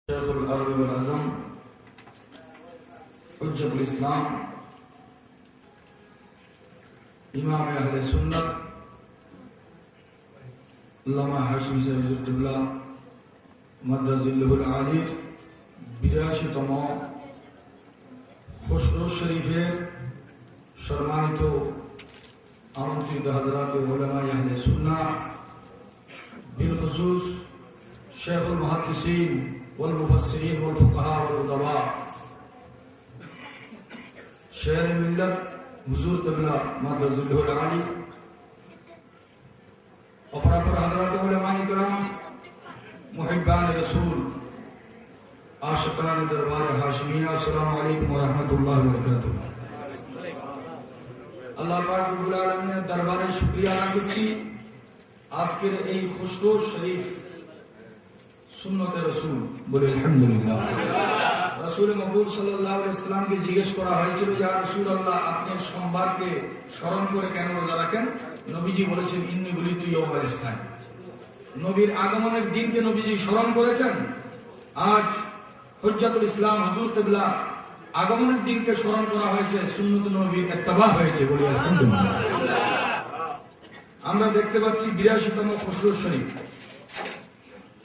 شيخ الأرض والعظم حجة الإسلام إمام أهل السنة আল্লামা হাশমি সাহেব জুল্লাহ মাদ্দাজিল্লাহুল আলী 82তম খুশরু শরীফের সম্মানিত আমন্ত্রিত হযরত উলামা আহলে সুন্নাহ বিল খুসুস শেখুল মুহাদ্দিসিন ওয়াল মুফাসসিরিন ওয়াল ফুকাহা ওয়াল উলামা শের মিল্লাত হুজুর কিবলা মাদ্দাজিল্লাহুল আলী অপরাপর হযরত উলামায়ে কিরাম মুহিব্বান রাসূল আশিকান দরবার হাশমিয়া আসসালামু আলাইকুম ওয়া রাহমাতুল্লাহি ওয়া বারাকাতুহু। আল্লাহ পাক রব্বুল আলামিনের দরবারে শুকরিয়া আদায় করছি আজকের এই খুশরু শরীফ সুন্নতে রাসূল বলে আলহামদুলিল্লাহ। রাসূল মকবুল সাল্লাল্লাহু আলাইহি ওয়াসাল্লামকে জিজ্ঞেস করা হয়েছিল, ইয়া রাসূলুল্লাহ, আপনি সোমবারকে স্মরণ করে কেন রোজা রাখেন? নবীজি বলেছেন, ইন্নী বুলিতু ইয়াউমাল ইসনাইন। নবীর আগমনের দিনকে নবীজি স্মরণ করেছেন। আজ হুজ্জাতুল ইসলাম হুজুর কিবলা আগমনের দিনকে স্মরণ করা হয়েছে, সুন্নত নবীর ইত্তেবা হয়েছে বলি আলহামদুলিল্লাহ। আমরা দেখতে পাচ্ছি 82তম খুশরু শরীফ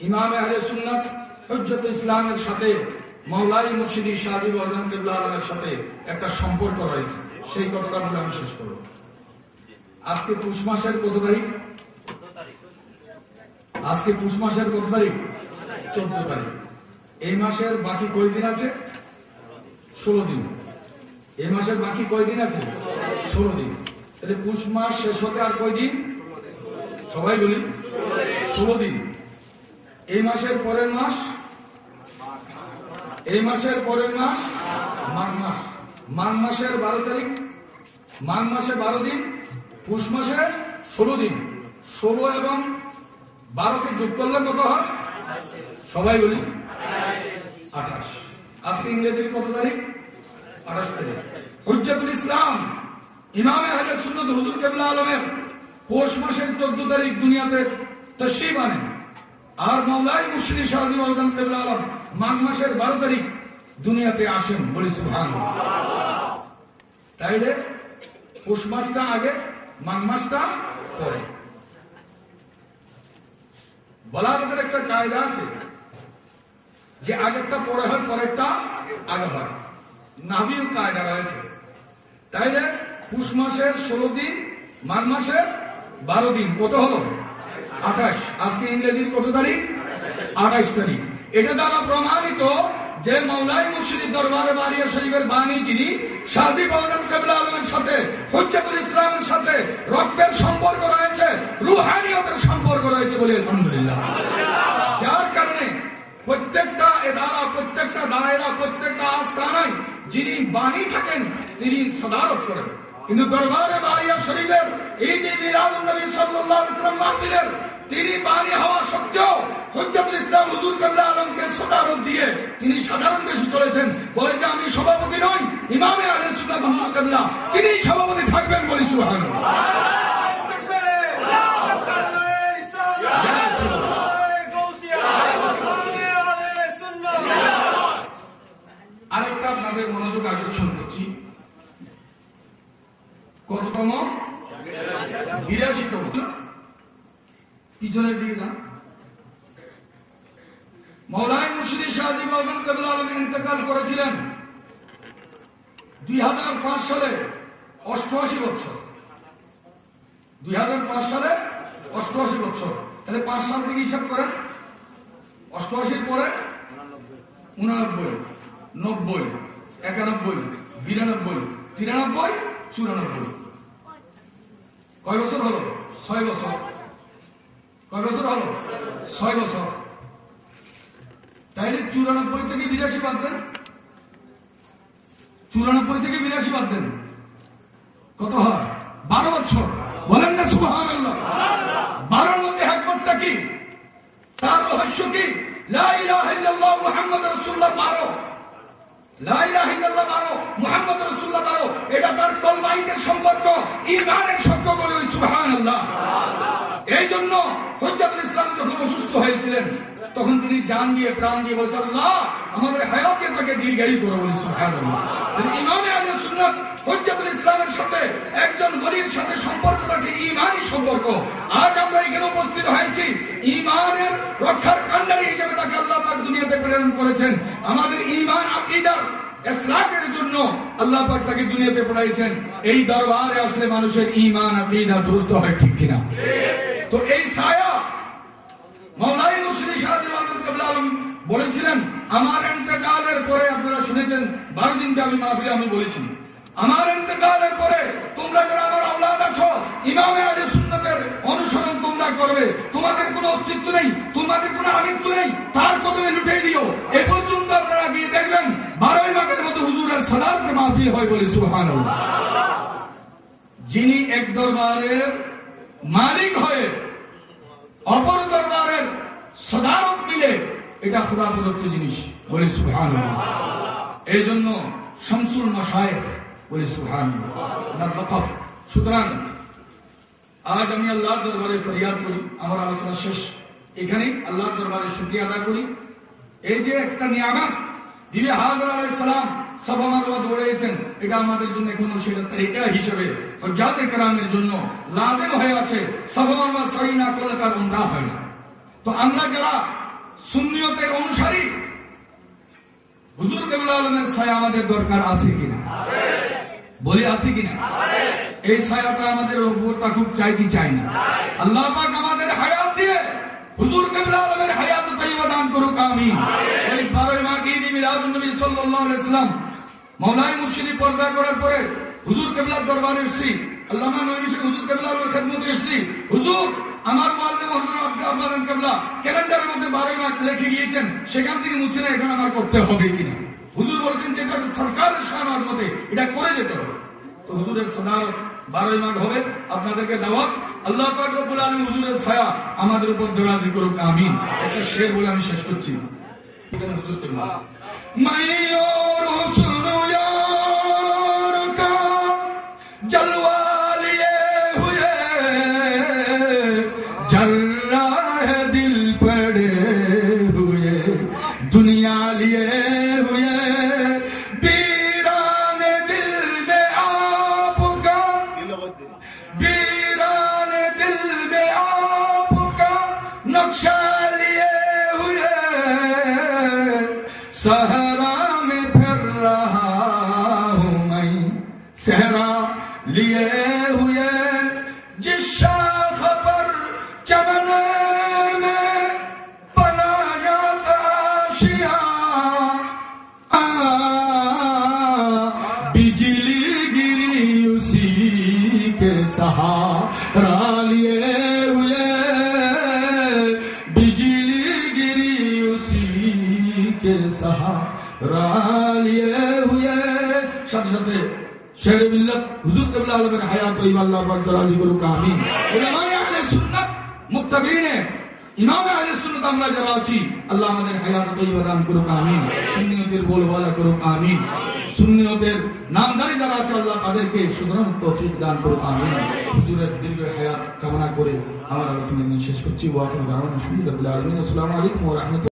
ইমাম আহলে সুন্নাত হুজ্জাতুল ইসলামের সাথে মাওলাই মুর্শিদি শাহজি আজম কিবলা আলমের সাথে একটা সম্পর্ক রয়েছে। সেই কথাটা বলে আমি শেষ করব। আজকে পুষ মাসের কত তারিখ? আজকে পুষ মাসের কত তারিখ? 14 তারিখ। এই মাসের বাকি কয়দিন আছে? 16 দিন। এই মাসের বাকি কয়দিন আছে? 16 দিন। তাহলে পুষ মাস শেষ হতে আর কয়দিন? সবাই বলি 16 দিন। এই মাসের পরের মাস, এই মাসের পরের মাস মাঘ মাস। মাঘ মাসের 12 তারিখ, মাঘ মাসে 12 দিন, পুষ মাসে 16 দিন। 16 এবং 12কে যোগ করলে কত হয়? সবাই বলি 28। আজকে ইংরেজির কত তারিখ? 28 তারিখ। হুজ্জাতুল ইসলাম ইমাম আহলে সুন্নাত হুজুর কিবলা আলমের পৌষ মাসের 14 তারিখ দুনিয়াতে তাশরীফ আনেন। আর মাওলাই মুর্শিদি শাহজি আজম কিবলা আলম মাঘ মাসের 12 তারিখ দুনিয়াতে আসেন বলি সুবহানাল্লাহ। তাইলে পৌষ মাসটা আগে, মাঘ মাসটা পরে। বলাগতের একটা কায়দা আছে যে আগেরটা পরে হয়, পরেরটা আগে হয়। নাভির কায়দা রয়েছে। তাইলে পুষ মাসের 16 দিন, মাঘ মাসের 12 দিন, কত হলো? 28। আজকে ইংরেজির কত তারিখ? 28 তারিখ। এটা দ্বারা প্রমাণিত যে মাওলাই মুর্শিদির দরবারে বারিয়া শরীফের বাণী যিনি শাহজি আজম কিবলা আলমের সাথে হুজ্জাতুল ইসলামের সাথে রক্তের সম্পর্ক রয়েছে, রুহানিয়তের সম্পর্ক রয়েছে বলে আলহামদুলিল্লাহ। যার কারণে প্রত্যেকটা এদারা, প্রত্যেকটা দায়রা, প্রত্যেকটা আস্তানায় যিনি বাণী থাকেন তিনি সদারত করেন। কিন্তু দরবারে বারিয়া শরীফের এই যে মিলাদুন নবী সাল্লাল্লাহু আলাইহি ওয়াসাল্লাম মাহফিলের তিনি বাণী হওয়া সত্ত্বেও হুজ্জাতুল ইসলাম হুজুর কিবলা আলমকে সদারত দিয়ে তিনি সাধারণ দেশে চলেছেন। বলে যে আমি সভাপতি নই, ইমামে আহলে সুন্নাত হুজুর কিবলা তিনি সভাপতি থাকবেন বলি সুবহানাল্লাহ। আরেকটা আপনাদের মনোযোগ আকর্ষণ করছি। কততম? 82তম। পিছনের দিকে যান। মাওলাই মুর্শিদি শাহজি আজম কিবলা আলম ইন্তেকাল করেছিলেন 2005 সালে 88 বছর। 2005 সালে 88 বছর। তাহলে 5 সাল থেকে হিসাব করেন। 88 পরে 89, 90, 91, 92, 93, 94। কয় বছর হলো? 6 বছর। কয় বছর হলো? 6 বছর। তাইলে 94 থেকে 82 বাদ দেন। 94 থেকে 82 বাদ দেন, কত হয়? 12 বছর। বলেন না সুবহানাল্লাহ। 12 মধ্যে হিকমতটা কি? তার রহস্য কি? লা ইলাহা ইল্লাল্লাহ মুহাম্মাদুর রাসূলুল্লাহ 12। লা ইলাহা ইল্লাল্লাহ 12, মুহাম্মাদুর রাসূলুল্লাহ 12। এটা তার কলমাইদের সম্পর্ক, ঈমানের সম্পর্ক বলি সুবহানাল্লাহ। এই জন্য হুজ্জাতুল ইসলাম যখন অসুস্থ হয়েছিলেন তখন তিনি জান দিয়ে প্রাণ দিয়ে বলছেন, আল্লাহ আমাদের হায়াতকে তাকে দীর্ঘায়ু করে, বলি সুবহানাল্লাহ। ইমামে আহলে সুন্নাত হুজ্জাতুল ইসলামের সাথে একজন ওলির সাথে সম্পর্কটাকে ঈমানি সম্পর্ক। আজ আমরা এখানে উপস্থিত হয়েছি ঈমানের রক্ষার কাণ্ডারী হিসেবে তাকে আল্লাহ পাক দুনিয়াতে প্রেরণ করেছেন। আমাদের ঈমান আকীদা ইসলামের জন্য আল্লাহ পাক তাকে দুনিয়াতে পাঠাইছেন। এই দরবারে আসলে মানুষের ঈমান আকীদা দুরুস্ত হয়, ঠিক কিনা? তো এই ছায়া মাওলাই মুর্শিদি শাহ আলম কেবলা আলম বলেছিলেন, আমার ইন্তেকালের পরে, আপনারা শুনেছেন 12 দিন ব্যাপী মাহফিলে আমি বলেছি, আমার ইন্তেকালের পরে তোমরা যারা আমার আওলাদ আছো, ইমামে আহলে সুন্নাতের অনুসরণ তোমরা করবে। তোমাদের কোনো অস্তিত্ব নেই, তোমাদের কোনো আমিত্ব নেই, তার কদমে লুটিয়ে দিও। এ পর্যন্ত আপনারা গিয়ে দেখবেন 12 মাসের মতো হুজুরের সালাতের মাহফিল হয়, বলে সুবহানাল্লাহ। যিনি এক দরবারের মালিক হয়ে অপর দরবারের সদারত মিলে, এটা খোদা প্রদত্ত জিনিস, বলে সুবহানাল্লাহ। এই জন্য শামসুল মাশায়েখ, বলে সুবহানাল্লাহ। সুতরাং আজ আমি আল্লাহর দরবারে ফরিয়াদ করি, আমার আলোচনা শেষ এখানেই। আল্লাহর দরবারে শুকরিয়া আদায় করি। এই যে একটা নিয়ামত দিবে হাজরা আলাইহিস সালাম সাফা মারওয়া দৌড়িয়েছেন, এটা আমাদের জন্য এখনো সেটা তরিকা হিসেবে হুজ্জাতে কেরামের জন্য লাজিম হয়ে আছে। সাফা মারওয়া সহি না করলে তার উমরা হয় না। তো আমরা যারা সুন্নিয়তের অনুসারী, হুজুর কেবলা আলমের ছায়া আমাদের দরকার আছে কিনা? বলি আছে কিনা? এই ছায়াটা আমাদের উপর খুব চাই কি চাই না? আল্লাহ পাক আমাদের হায়াত দিয়ে হুজুর কেবলা আলমের হায়াত তাইয়্যিবা দান করুক, আমিন। এই 12 মাকে ঈদ মিলাদুন নবী সাল্লাল্লাহু আলাইহি ওয়াসাল্লাম মাওলাই মুর্শিদি পর্দা করার পরে হুজুর কেবলার দরবারে এসেছি, আল্লামা নবী হুজুর কেবলা আলমের খেদমতে এসেছি। হুজুর আমার ওয়ালদে মুহতারাম আব্দুল কেবলা ক্যালেন্ডারের মধ্যে 12 মাস লিখে গিয়েছেন, সেখান থেকে মুছে না, এখন আমার করতে হবে কিনা? হুজুর বলেছেন যে এটা সরকারের শানের মতে এটা করে যেতে হবে। তো হুজুরের সাদাত 12 মাস হবে, আপনাদেরকে দাওয়াত। আল্লাহ পাক রব্বুল আলামিন হুজুরের ছায়া আমাদের উপর দরাজি করুক, আমিন। একটা শের বলে আমি শেষ করছি। এখানে হুজুর কেবলা মাইয়ো রসুল ইয়ার কা জলওয়া লিয়ে হুয়ে जल रहा है दिल पड़े हुए दुनिया लिए हुए वीरान दिल में आपका वीरान दिल में आपका नक्शा लिए हुए सहरा में फिर रहा हूँ मैं सहरा लिए हुए जिस शाख पर चमन में बनाया काशिया बिजली गिरी उसी के सहारा लिए हुए बिजली गिरी उसी के सहारा लिए हुए। साथ साथे शेर मिल्लत हुजूर केबला आलमेर हायात तय्यिबा अल्लाह पाक दराजी করুক, আমিন। উলামায়ে আহলে সুন্নাত মুত্তাবিঈনে ইমামে আহলে সুন্নাত আমরা যারা আছি, আল্লাহ আমাদের হায়াত তয়্যিবা দান করুক, আমিন। সুন্নিয়তের বলওয়ালা করুক, আমিন। সুন্নিয়তের নামদারি যারা আছে, আল্লাহ তাদেরকে সুতরাং তৌফিক দান করুক, আমিন। হুজুরের দীর্ঘ হায়াত কামনা করে আমার আলোচনা শেষ করছি। ওয়া আখিরু দাওয়ানা আলহামদুলিল্লাহি রাব্বিল আলামিন। আসসালামু আলাইকুম ওয়া রাহমাতুল্লাহ।